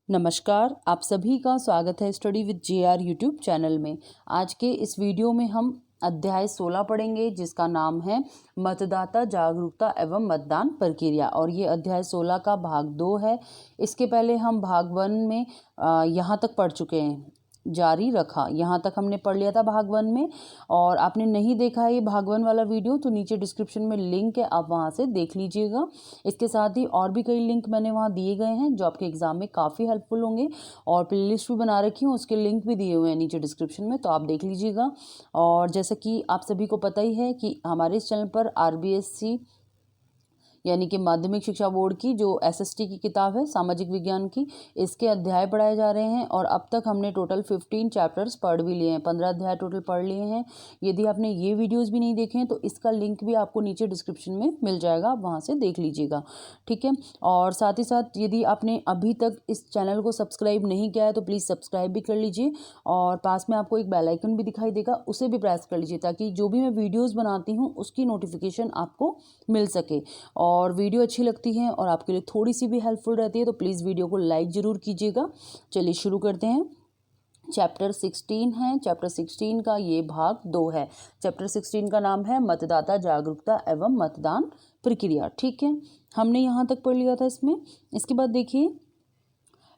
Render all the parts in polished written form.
नमस्कार, आप सभी का स्वागत है study with JR YouTube channel में। आज के इस वीडियो में हम अध्याय 16 पढ़ेंगे जिसका नाम है मतदाता जागरूकता एवं मतदान प्रक्रिया और ये अध्याय 16 का भाग 2 है। इसके पहले हम भाग 1 में यहाँ तक पढ़ चुके हैं, जारी रखा। यहाँ तक हमने पढ़ लिया था भाग 1 में, और आपने नहीं देखा है ये भाग 1 वाला वीडियो तो नीचे डिस्क्रिप्शन में लिंक है, आप वहाँ से देख लीजिएगा। इसके साथ ही और भी कई लिंक मैंने वहाँ दिए गए हैं जो आपके एग्जाम में काफ़ी हेल्पफुल होंगे, और प्लेलिस्ट भी बना रखी हूँ, उसके लिंक भी दिए हुए हैं नीचे डिस्क्रिप्शन में, तो आप देख लीजिएगा। और जैसा कि आप सभी को पता ही है कि हमारे इस चैनल पर आरबीएससी यानी कि माध्यमिक शिक्षा बोर्ड की जो एसएसटी की किताब है सामाजिक विज्ञान की, इसके अध्याय पढ़ाए जा रहे हैं। और अब तक हमने टोटल 15 चैप्टर्स पढ़ भी लिए हैं, 15 अध्याय टोटल पढ़ लिए हैं। यदि आपने ये वीडियोस भी नहीं देखे हैं तो इसका लिंक भी आपको नीचे डिस्क्रिप्शन में मिल जाएगा, आप वहाँ से देख लीजिएगा, ठीक है। और साथ ही साथ यदि आपने अभी तक इस चैनल को सब्सक्राइब नहीं किया है तो प्लीज़ सब्सक्राइब भी कर लीजिए, और पास में आपको एक बेल आइकन भी दिखाई देगा, उसे भी प्रेस कर लीजिए ताकि जो भी मैं वीडियोज़ बनाती हूँ उसकी नोटिफिकेशन आपको मिल सके। और वीडियो अच्छी लगती है और आपके लिए थोड़ी सी भी हेल्पफुल रहती है तो प्लीज़ वीडियो को लाइक ज़रूर कीजिएगा। चलिए शुरू करते हैं। चैप्टर 16 है, चैप्टर 16 का ये भाग 2 है। चैप्टर 16 का नाम है मतदाता जागरूकता एवं मतदान प्रक्रिया, ठीक है। हमने यहाँ तक पढ़ लिया था इसमें। इसके बाद देखिए,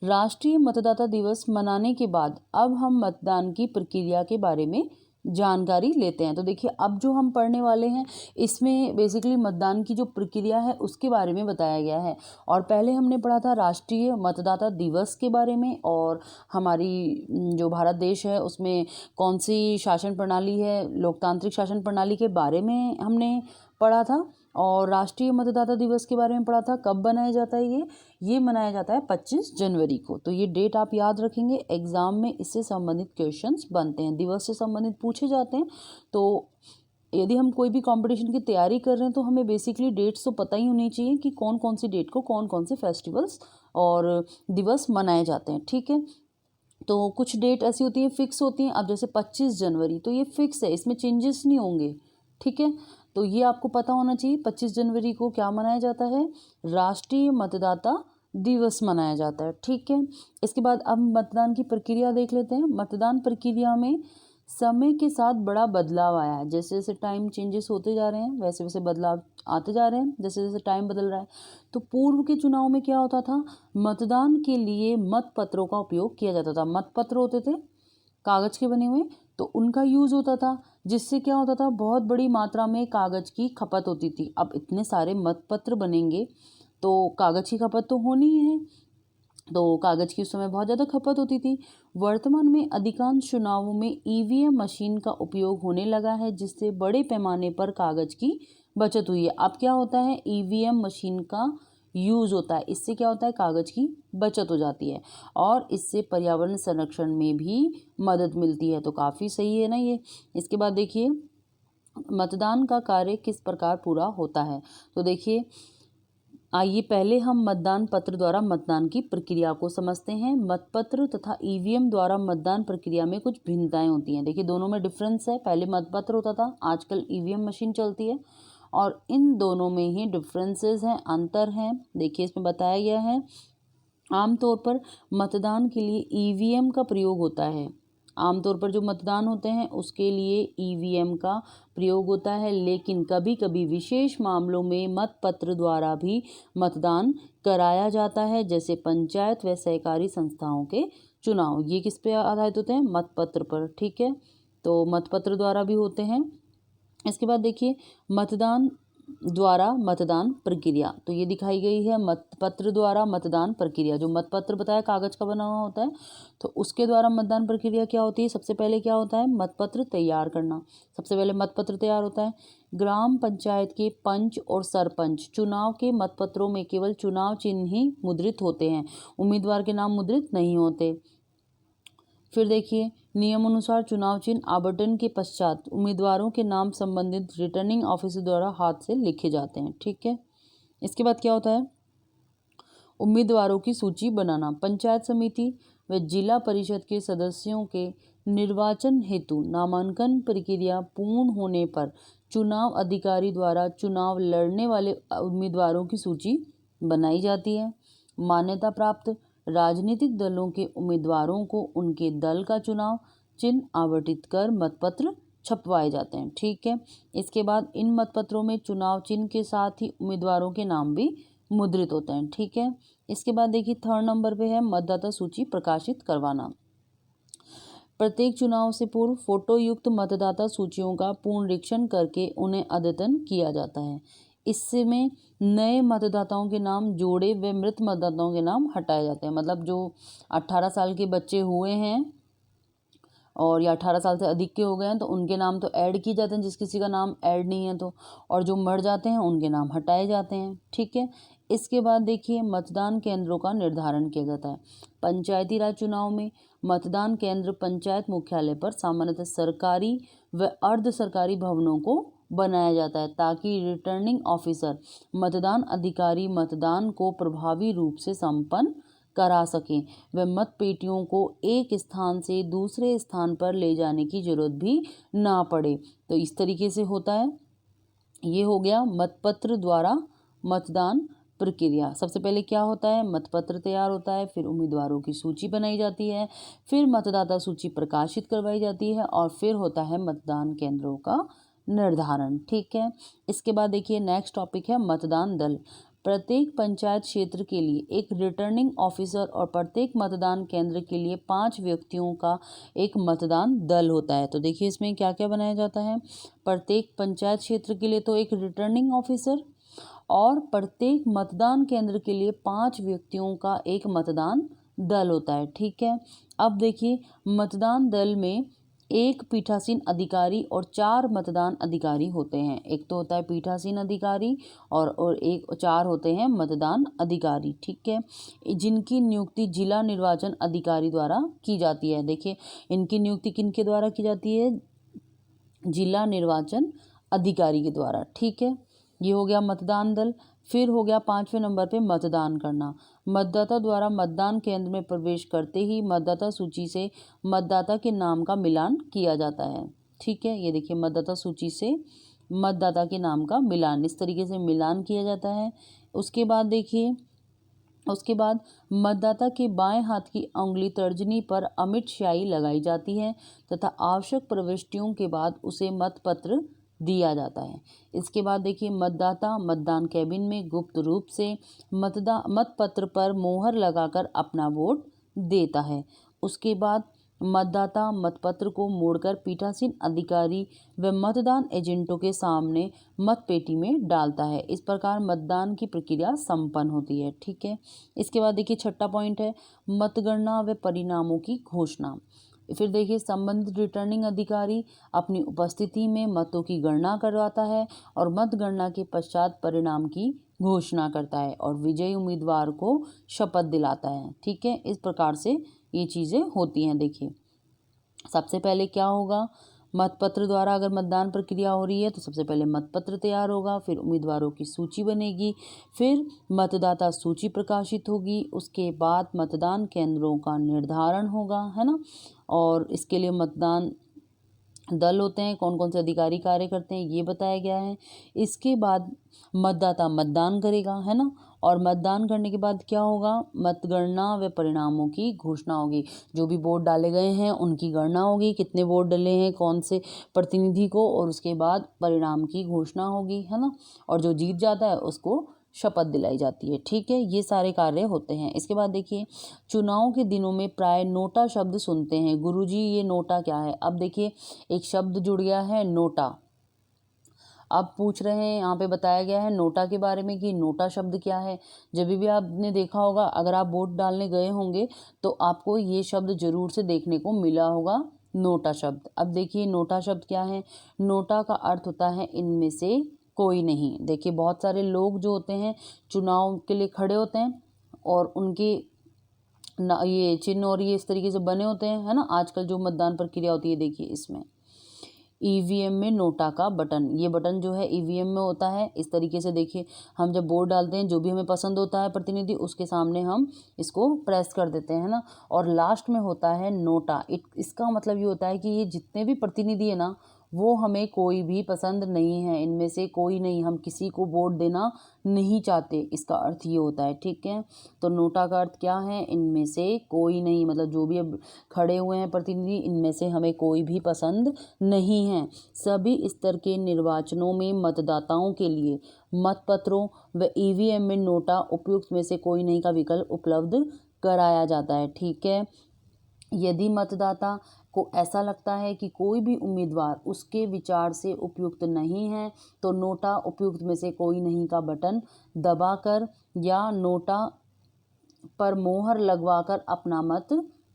राष्ट्रीय मतदाता दिवस मनाने के बाद अब हम मतदान की प्रक्रिया के बारे में जानकारी लेते हैं। तो देखिए, अब जो हम पढ़ने वाले हैं इसमें बेसिकली मतदान की जो प्रक्रिया है उसके बारे में बताया गया है। और पहले हमने पढ़ा था राष्ट्रीय मतदाता दिवस के बारे में, और हमारी जो भारत देश है उसमें कौन सी शासन प्रणाली है, लोकतांत्रिक शासन प्रणाली के बारे में हमने पढ़ा था। और राष्ट्रीय मतदाता दिवस के बारे में पढ़ा था, कब बनाया जाता है ये मनाया जाता है 25 जनवरी को। तो ये डेट आप याद रखेंगे, एग्जाम में इससे संबंधित क्वेश्चंस बनते हैं, दिवस से संबंधित पूछे जाते हैं। तो यदि हम कोई भी कंपटीशन की तैयारी कर रहे हैं तो हमें बेसिकली डेट्स तो पता ही होनी चाहिए कि कौन कौन सी डेट को कौन कौन से फेस्टिवल्स और दिवस मनाए जाते हैं, ठीक है। तो कुछ डेट ऐसी होती हैं फिक्स होती हैं, अब जैसे 25 जनवरी तो ये फिक्स है, इसमें चेंजेस नहीं होंगे, ठीक है। तो ये आपको पता होना चाहिए 25 जनवरी को क्या मनाया जाता है, राष्ट्रीय मतदाता दिवस मनाया जाता है, ठीक है। इसके बाद अब मतदान की प्रक्रिया देख लेते हैं। मतदान प्रक्रिया में समय के साथ बड़ा बदलाव आया है, जैसे जैसे टाइम चेंजेस होते जा रहे हैं वैसे वैसे बदलाव आते जा रहे हैं, जैसे जैसे टाइम बदल रहा है। तो पूर्व के चुनाव में क्या होता था, मतदान के लिए मत पत्रों का उपयोग किया जाता था। मत पत्र होते थे कागज़ के बने हुए, तो उनका यूज़ होता था, जिससे क्या होता था, बहुत बड़ी मात्रा में कागज़ की खपत होती थी। अब इतने सारे मतपत्र बनेंगे तो कागज़ की खपत तो होनी ही है, तो कागज़ की उस समय बहुत ज़्यादा खपत होती थी। वर्तमान में अधिकांश चुनावों में ईवीएम मशीन का उपयोग होने लगा है, जिससे बड़े पैमाने पर कागज़ की बचत हुई है। अब क्या होता है, ईवीएम मशीन का यूज़ होता है, इससे क्या होता है, कागज़ की बचत हो जाती है और इससे पर्यावरण संरक्षण में भी मदद मिलती है। तो काफ़ी सही है ना ये। इसके बाद देखिए, मतदान का कार्य किस प्रकार पूरा होता है। तो देखिए, आइए पहले हम मतदान पत्र द्वारा मतदान की प्रक्रिया को समझते हैं। मतपत्र तथा ईवीएम द्वारा मतदान प्रक्रिया में कुछ भिन्नताएं होती हैं। देखिए, दोनों में डिफरेंस है। पहले मतपत्र होता था, आजकल ईवीएम मशीन चलती है, और इन दोनों में ही डिफरेंसेस हैं, अंतर हैं। देखिए, इसमें बताया गया है, आमतौर पर मतदान के लिए ईवीएम का प्रयोग होता है। आमतौर पर जो मतदान होते हैं उसके लिए ईवीएम का प्रयोग होता है, लेकिन कभी कभी विशेष मामलों में मतपत्र द्वारा भी मतदान कराया जाता है, जैसे पंचायत व सहकारी संस्थाओं के चुनाव। ये किस पे आधारित होते हैं, मतपत्र पर, ठीक है। तो मतपत्र द्वारा भी होते हैं। इसके बाद देखिए, मतदान द्वारा मतदान प्रक्रिया, तो ये दिखाई गई है मतपत्र द्वारा मतदान प्रक्रिया। जो मतपत्र बताया कागज का बना हुआ होता है, तो उसके द्वारा मतदान प्रक्रिया क्या होती है, सबसे पहले क्या होता है, मतपत्र तैयार करना। सबसे पहले मतपत्र तैयार होता है। ग्राम पंचायत के पंच और सरपंच चुनाव के मतपत्रों में केवल चुनाव चिन्ह ही मुद्रित होते हैं, उम्मीदवार के नाम मुद्रित नहीं होते। फिर देखिए, नियमानुसार चुनाव चिन्ह आवंटन के पश्चात उम्मीदवारों के नाम संबंधित रिटर्निंग ऑफिसर द्वारा हाथ से लिखे जाते हैं, ठीक है। इसके बाद क्या होता है, उम्मीदवारों की सूची बनाना। पंचायत समिति व जिला परिषद के सदस्यों के निर्वाचन हेतु नामांकन प्रक्रिया पूर्ण होने पर चुनाव अधिकारी द्वारा चुनाव लड़ने वाले उम्मीदवारों की सूची बनाई जाती है। मान्यता प्राप्त राजनीतिक दलों के उम्मीदवारों को उनके दल का चुनाव चिन्ह आवंटित कर मतपत्र छपवाए जाते हैं। ठीक है, इसके बाद इन मतपत्रों में चुनाव चिन्ह के साथ ही उम्मीदवारों के नाम भी मुद्रित होते हैं। ठीक है, इसके बाद देखिए 3rd नंबर पे है मतदाता सूची प्रकाशित करवाना। प्रत्येक चुनाव से पूर्व फोटो युक्त मतदाता सूचियों का पुनरीक्षण करके उन्हें अद्यतन किया जाता है। इसमें नए मतदाताओं के नाम जोड़े व मृत मतदाताओं के नाम हटाए जाते हैं। मतलब जो 18 साल के बच्चे हुए हैं और या 18 साल से अधिक के हो गए हैं तो उनके नाम तो ऐड किए जाते हैं, जिस किसी का नाम ऐड नहीं है तो, और जो मर जाते हैं उनके नाम हटाए जाते हैं। ठीक है, इसके बाद देखिए मतदान केंद्रों का निर्धारण किया जाता है। पंचायती राज चुनाव में मतदान केंद्र पंचायत मुख्यालय पर सामान्यतः सरकारी व अर्ध सरकारी भवनों को बनाया जाता है ताकि रिटर्निंग ऑफिसर मतदान अधिकारी मतदान को प्रभावी रूप से संपन्न करा सकें व मत पेटियों को एक स्थान से दूसरे स्थान पर ले जाने की जरूरत भी ना पड़े। तो इस तरीके से होता है। ये हो गया मतपत्र द्वारा मतदान प्रक्रिया। सबसे पहले क्या होता है, मतपत्र तैयार होता है, फिर उम्मीदवारों की सूची बनाई जाती है, फिर मतदाता सूची प्रकाशित करवाई जाती है और फिर होता है मतदान केंद्रों का निर्धारण। ठीक है, इसके बाद देखिए नेक्स्ट टॉपिक है मतदान दल। प्रत्येक पंचायत क्षेत्र के लिए एक रिटर्निंग ऑफिसर और प्रत्येक मतदान केंद्र के लिए 5 व्यक्तियों का एक मतदान दल होता है। तो देखिए इसमें क्या क्या बनाया जाता है। प्रत्येक पंचायत क्षेत्र के लिए तो एक रिटर्निंग ऑफिसर और प्रत्येक मतदान केंद्र के लिए 5 व्यक्तियों का एक मतदान दल होता है। ठीक है, अब देखिए मतदान दल में एक पीठासीन अधिकारी और 4 मतदान अधिकारी होते हैं। एक तो होता है पीठासीन अधिकारी और एक 4 होते हैं मतदान अधिकारी। ठीक है, जिनकी नियुक्ति जिला निर्वाचन अधिकारी द्वारा की जाती है। देखिए इनकी नियुक्ति किनके द्वारा की जाती है, जिला निर्वाचन अधिकारी के द्वारा। ठीक है, ये हो गया मतदान दल। फिर हो गया 5वें नंबर पे मतदान करना। मतदाता द्वारा मतदान केंद्र में प्रवेश करते ही मतदाता सूची से मतदाता के नाम का मिलान किया जाता है। ठीक है, ये देखिए मतदाता सूची से मतदाता के नाम का मिलान, इस तरीके से मिलान किया जाता है। उसके बाद देखिए उसके बाद मतदाता के बाएं हाथ की उंगली तर्जनी पर अमिट स्याही लगाई जाती है तथा आवश्यक प्रविष्टियों के बाद उसे मतपत्र दिया जाता है। इसके बाद देखिए मतदाता मतदान कैबिन में गुप्त रूप से मतपत्र पर मोहर लगाकर अपना वोट देता है। उसके बाद मतदाता मतपत्र को मोड़कर पीठासीन अधिकारी व मतदान एजेंटों के सामने मतपेटी में डालता है। इस प्रकार मतदान की प्रक्रिया संपन्न होती है। ठीक है, इसके बाद देखिए 6ठा पॉइंट है मतगणना व परिणामों की घोषणा। फिर देखिए संबंधित रिटर्निंग अधिकारी अपनी उपस्थिति में मतों की गणना करवाता है और मतगणना के पश्चात परिणाम की घोषणा करता है और विजयी उम्मीदवार को शपथ दिलाता है। ठीक है, इस प्रकार से ये चीज़ें होती हैं। देखिए सबसे पहले क्या होगा, मतपत्र द्वारा अगर मतदान प्रक्रिया हो रही है तो सबसे पहले मतपत्र तैयार होगा, फिर उम्मीदवारों की सूची बनेगी, फिर मतदाता सूची प्रकाशित होगी, उसके बाद मतदान केंद्रों का निर्धारण होगा, है ना। और इसके लिए मतदान दल होते हैं, कौन कौन से अधिकारी कार्य करते हैं ये बताया गया है। इसके बाद मतदाता मतदान करेगा, है ना, और मतदान करने के बाद क्या होगा, मतगणना व परिणामों की घोषणा होगी। जो भी वोट डाले गए हैं उनकी गणना होगी, कितने वोट डले हैं कौन से प्रतिनिधि को, और उसके बाद परिणाम की घोषणा होगी, है ना, और जो जीत जाता है उसको शपथ दिलाई जाती है। ठीक है, ये सारे कार्य होते हैं। इसके बाद देखिए चुनाव के दिनों में प्राय नोटा शब्द सुनते हैं। गुरुजी ये नोटा क्या है। अब देखिए एक शब्द जुड़ गया है नोटा। अब पूछ रहे हैं, यहाँ पे बताया गया है नोटा के बारे में कि नोटा शब्द क्या है। जब भी आपने देखा होगा, अगर आप वोट डालने गए होंगे तो आपको ये शब्द जरूर से देखने को मिला होगा, नोटा शब्द। अब देखिए नोटा शब्द क्या है। नोटा का अर्थ होता है इनमें से कोई नहीं। देखिए बहुत सारे लोग जो होते हैं चुनाव के लिए खड़े होते हैं और उनके ये चिन्ह और ये इस तरीके से बने होते हैं, है ना। आजकल जो मतदान प्रक्रिया होती है, देखिए इसमें ईवीएम में नोटा का बटन, ये बटन जो है ईवीएम में होता है। इस तरीके से देखिए हम जब वोट डालते हैं, जो भी हमें पसंद होता है प्रतिनिधि, उसके सामने हम इसको प्रेस कर देते हैं, है ना। और लास्ट में होता है नोटा। इसका मतलब ये होता है कि ये जितने भी प्रतिनिधि है ना वो हमें कोई भी पसंद नहीं है, इनमें से कोई नहीं, हम किसी को वोट देना नहीं चाहते, इसका अर्थ ये होता है। ठीक है, तो नोटा का अर्थ क्या है, इनमें से कोई नहीं, मतलब जो भी अब खड़े हुए हैं प्रतिनिधि, इनमें से हमें कोई भी पसंद नहीं है। सभी स्तर के निर्वाचनों में मतदाताओं के लिए मतपत्रों व ईवीएम में नोटा उपयुक्त में से कोई नहीं का विकल्प उपलब्ध कराया जाता है। ठीक है, यदि मतदाता को ऐसा लगता है कि कोई भी उम्मीदवार उसके विचार से उपयुक्त नहीं है तो नोटा उपयुक्त में से कोई नहीं का बटन दबाकर या नोटा पर मोहर लगवाकर अपना मत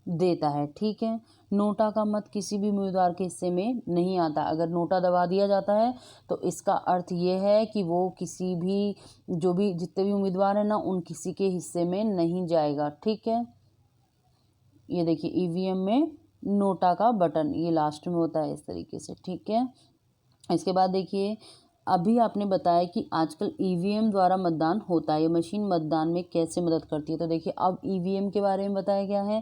देता है। ठीक है, नोटा का मत किसी भी उम्मीदवार के हिस्से में नहीं आता। अगर नोटा दबा दिया जाता है तो इसका अर्थ ये है कि वो किसी भी, जो भी जितने भी उम्मीदवार हैं ना, उन किसी के हिस्से में नहीं जाएगा। ठीक है, ये देखिए ईवीएम में नोटा का बटन ये लास्ट में होता है इस तरीके से। ठीक है, इसके बाद देखिए अभी आपने बताया कि आजकल ईवीएम द्वारा मतदान होता है, ये मशीन मतदान में कैसे मदद करती है। तो देखिए अब ईवीएम के बारे में बताया गया है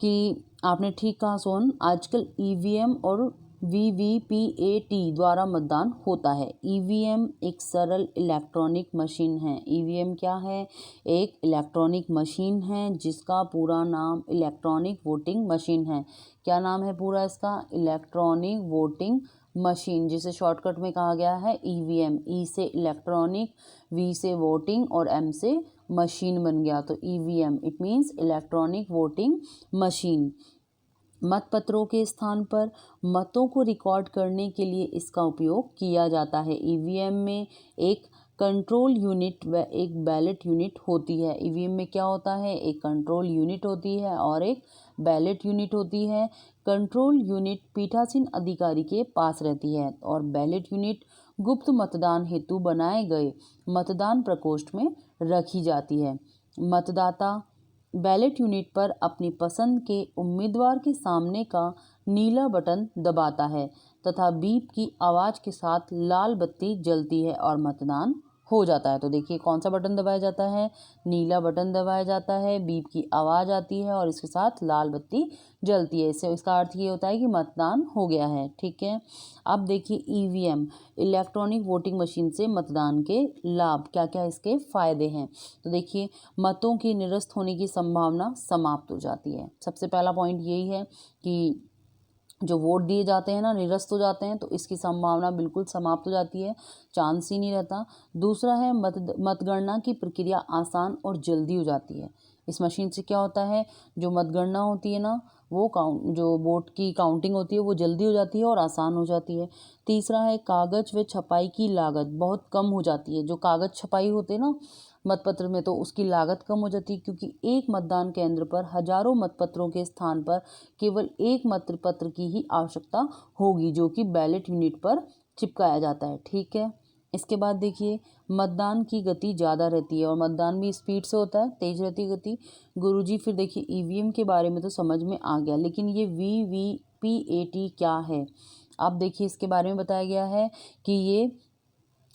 कि आपने ठीक कहा सोन, आजकल ईवीएम और वीवीपीएटी द्वारा मतदान होता है। ईवीएम एक सरल इलेक्ट्रॉनिक मशीन है। ईवीएम क्या है, एक इलेक्ट्रॉनिक मशीन है जिसका पूरा नाम इलेक्ट्रॉनिक वोटिंग मशीन है। क्या नाम है पूरा इसका, इलेक्ट्रॉनिक वोटिंग मशीन, जिसे शॉर्टकट में कहा गया है ईवीएम। ई से इलेक्ट्रॉनिक, वी से वोटिंग और एम से मशीन बन गया, तो EVM it means electronic voting machine. मतपत्रों के स्थान पर मतों को रिकॉर्ड करने के लिए इसका उपयोग किया जाता है। ईवीएम में एक कंट्रोल यूनिट व एक बैलेट यूनिट होती है। ईवीएम में क्या होता है, एक कंट्रोल यूनिट होती है और एक बैलेट यूनिट होती है। कंट्रोल यूनिट पीठासीन अधिकारी के पास रहती है और बैलेट यूनिट गुप्त मतदान हेतु बनाए गए मतदान प्रकोष्ठ में रखी जाती है। मतदाता बैलेट यूनिट पर अपनी पसंद के उम्मीदवार के सामने का नीला बटन दबाता है तथा बीप की आवाज़ के साथ लाल बत्ती जलती है और मतदान हो जाता है। तो देखिए कौन सा बटन दबाया जाता है, नीला बटन दबाया जाता है, बीप की आवाज़ आती है और इसके साथ लाल बत्ती जलती है। इससे इसका अर्थ ये होता है कि मतदान हो गया है। ठीक है, अब देखिए ईवीएम इलेक्ट्रॉनिक वोटिंग मशीन से मतदान के लाभ, क्या क्या इसके फ़ायदे हैं। तो देखिए मतों के निरस्त होने की संभावना समाप्त हो जाती है। सबसे पहला पॉइंट यही है कि जो वोट दिए जाते हैं ना, निरस्त हो जाते हैं, तो इसकी संभावना बिल्कुल समाप्त हो जाती है, चांस ही नहीं रहता। दूसरा है मतगणना की प्रक्रिया आसान और जल्दी हो जाती है। इस मशीन से क्या होता है, जो मतगणना होती है ना, वो जो वोट की काउंटिंग होती है वो जल्दी हो जाती है और आसान हो जाती है। तीसरा है कागज़ व छपाई की लागत बहुत कम हो जाती है। जो कागज़ छपाई होते हैं ना मतपत्र में, तो उसकी लागत कम हो जाती है, क्योंकि एक मतदान केंद्र पर हजारों मतपत्रों के स्थान पर केवल एक मतपत्र की ही आवश्यकता होगी, जो कि बैलेट यूनिट पर चिपकाया जाता है। ठीक है, इसके बाद देखिए मतदान की गति ज़्यादा रहती है और मतदान भी स्पीड से होता है, तेज रहती है गति। गुरुजी फिर देखिए ईवीएम के बारे में तो समझ में आ गया, लेकिन ये वीवीपीएटी क्या है, आप देखिए इसके बारे में बताया गया है कि ये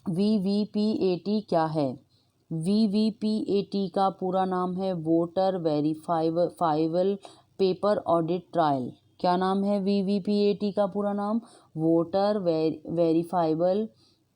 वीवीपीएटी क्या है। वीवीपीएटी का पूरा नाम है voter verifiable paper audit trial. क्या नाम है वीवीपीएटी का पूरा नाम, voter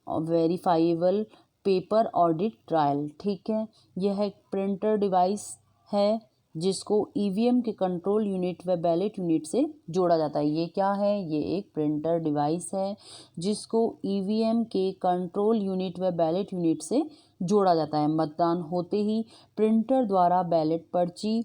verifiable paper audit trial. ठीक है, यह एक प्रिंटर डिवाइस है जिसको ईवीएम के कंट्रोल यूनिट व बैलेट यूनिट से जोड़ा जाता है। ये क्या है, ये एक प्रिंटर डिवाइस है जिसको ईवीएम के कंट्रोल यूनिट व बैलेट यूनिट से जोड़ा जाता है। मतदान होते ही प्रिंटर द्वारा बैलेट पर्ची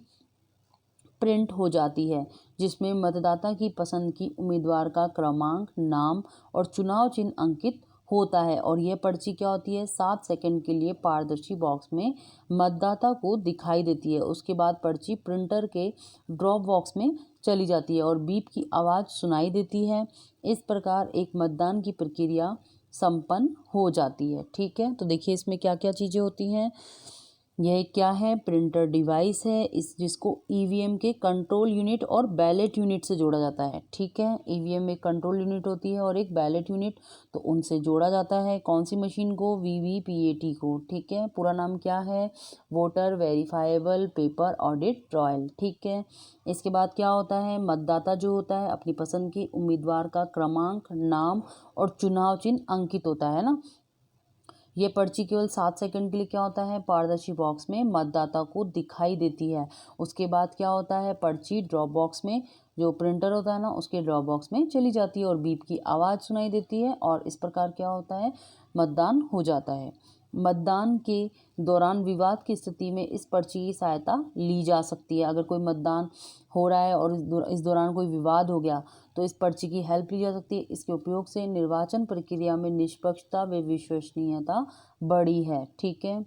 प्रिंट हो जाती है जिसमें मतदाता की पसंद की उम्मीदवार का क्रमांक, नाम और चुनाव चिन्ह अंकित होता है और यह पर्ची क्या होती है, 7 सेकंड के लिए पारदर्शी बॉक्स में मतदाता को दिखाई देती है। उसके बाद पर्ची प्रिंटर के ड्रॉप बॉक्स में चली जाती है और बीप की आवाज़ सुनाई देती है। इस प्रकार एक मतदान की प्रक्रिया संपन्न हो जाती है। ठीक है, तो देखिए इसमें क्या क्या चीज़ें होती हैं। यह क्या है, प्रिंटर डिवाइस है, इस जिसको ईवीएम के कंट्रोल यूनिट और बैलेट यूनिट से जोड़ा जाता है। ठीक है, ईवीएम एक कंट्रोल यूनिट होती है और एक बैलेट यूनिट, तो उनसे जोड़ा जाता है। कौन सी मशीन को, वीवीपीएटी को। ठीक है, पूरा नाम क्या है, voter verifiable paper audit trial. ठीक है, इसके बाद क्या होता है, मतदाता जो होता है अपनी पसंद के उम्मीदवार का क्रमांक, नाम और चुनाव चिन्ह अंकित होता है ना। ये पर्ची केवल 7 सेकंड के लिए क्या होता है, पारदर्शी बॉक्स में मतदाता को दिखाई देती है। उसके बाद क्या होता है, पर्ची ड्रॉप बॉक्स में, जो प्रिंटर होता है ना उसके ड्रॉप बॉक्स में चली जाती है और बीप की आवाज़ सुनाई देती है और इस प्रकार क्या होता है, मतदान हो जाता है। मतदान के दौरान विवाद की स्थिति में इस पर्ची की सहायता ली जा सकती है। अगर कोई मतदान हो रहा है और इस दौरान कोई विवाद हो गया तो इस पर्ची की हेल्प ली जा सकती है। इसके उपयोग से निर्वाचन प्रक्रिया में निष्पक्षता व विश्वसनीयता बढ़ी है। ठीक है,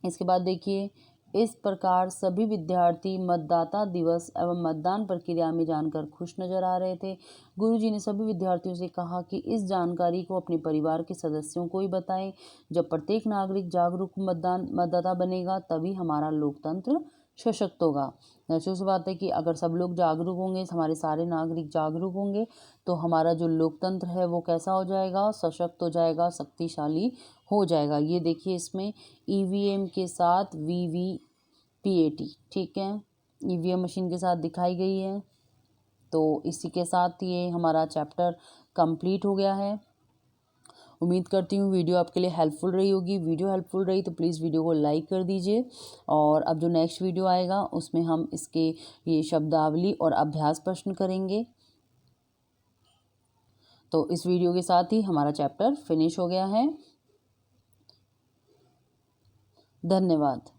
इसके बाद देखिए, इस प्रकार सभी विद्यार्थी मतदाता दिवस एवं मतदान प्रक्रिया में जानकर खुश नजर आ रहे थे। गुरुजी ने सभी विद्यार्थियों से कहा कि इस जानकारी को अपने परिवार के सदस्यों को ही बताएं। जब प्रत्येक नागरिक जागरूक मतदाता बनेगा तभी हमारा लोकतंत्र सशक्त होगा। नेचुरल सी बात है कि अगर सब लोग जागरूक होंगे, हमारे सारे नागरिक जागरूक होंगे तो हमारा जो लोकतंत्र है वो कैसा हो जाएगा, सशक्त हो जाएगा, शक्तिशाली हो जाएगा। ये देखिए इसमें ईवीएम के साथ वीवीपीएटी, ठीक है, ईवीएम मशीन के साथ दिखाई गई है। तो इसी के साथ ये हमारा चैप्टर कंप्लीट हो गया है। उम्मीद करती हूँ वीडियो आपके लिए हेल्पफुल रही होगी। वीडियो हेल्पफुल रही तो प्लीज़ वीडियो को लाइक कर दीजिए और अब जो नेक्स्ट वीडियो आएगा उसमें हम इसके ये शब्दावली और अभ्यास प्रश्न करेंगे। तो इस वीडियो के साथ ही हमारा चैप्टर फिनिश हो गया है। धन्यवाद।